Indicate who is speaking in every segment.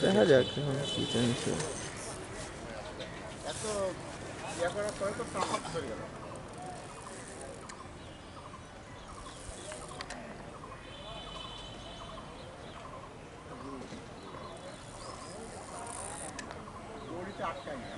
Speaker 1: দেখা যাক এখন কি জানছে।
Speaker 2: এত ইয়া করার পরে তো সাপোর্ট হয়ে গেল। দড়িতে আটকায় না।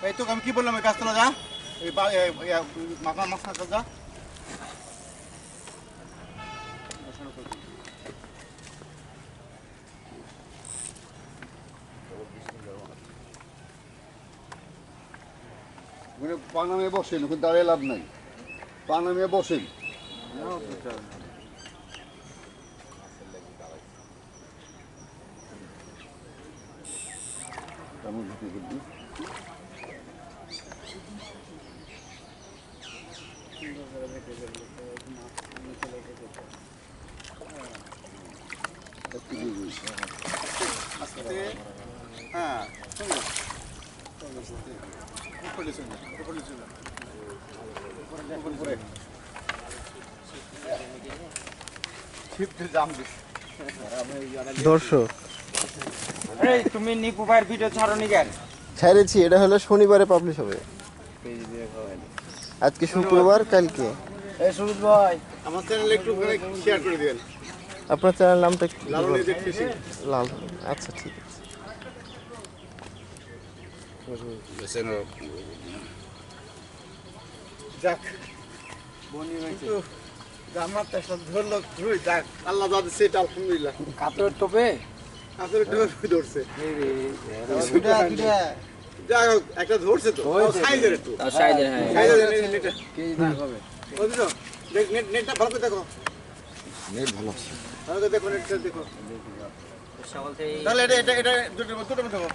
Speaker 2: এই তো আমি কি বললাম, এই গাছতলা যা, এই মাথা মাথা যা।
Speaker 3: পা নামিয়ে বসেন, ওখানে দাঁড়িয়ে লাভ নাই, পা নামিয়ে বসেন।
Speaker 2: হ্যাঁ
Speaker 1: দর্শক
Speaker 4: তুমি নিপু ভাইয়ের ভিডিও ছাড়নি কেন?
Speaker 1: ছেড়েছি, এটা হলো শনিবারে পাবলিশ হবে। আজকে শুক্রবার, কালকে।
Speaker 4: এই সুমিত ভাই,
Speaker 2: আমার চ্যানেলে একটু শেয়ার করে দিবেন।
Speaker 1: আপনার চ্যানেল নামটা কি?
Speaker 2: লালন ইজেট ফিশিং।
Speaker 1: লাল। আচ্ছা ঠিক আছে।
Speaker 2: যাক
Speaker 4: বনি হয়েছে
Speaker 2: কিন্তু জামাত একটা ধরলো ধুই, যাক আল্লাহ যা দিচ্ছে এটা আলহামদুলিল্লাহ।
Speaker 4: কাতরের টোপে
Speaker 2: আসলে একটু ধরছে,
Speaker 4: দুটা
Speaker 2: যাই হোক একটা ধরছে তো, সাইজের একটু
Speaker 4: সাইজের, হ্যাঁ
Speaker 2: সাইজের নেটটা
Speaker 4: কেজি দাম হবে।
Speaker 2: বুঝছো, নেটটা ভালো করে দেখো,
Speaker 3: নেট ভালো আছে।
Speaker 2: ভালো করে দেখো, নেটটা দেখো।
Speaker 4: সকাল থেকে
Speaker 2: তাহলে এটা দুটোর মধ্যে দেখো।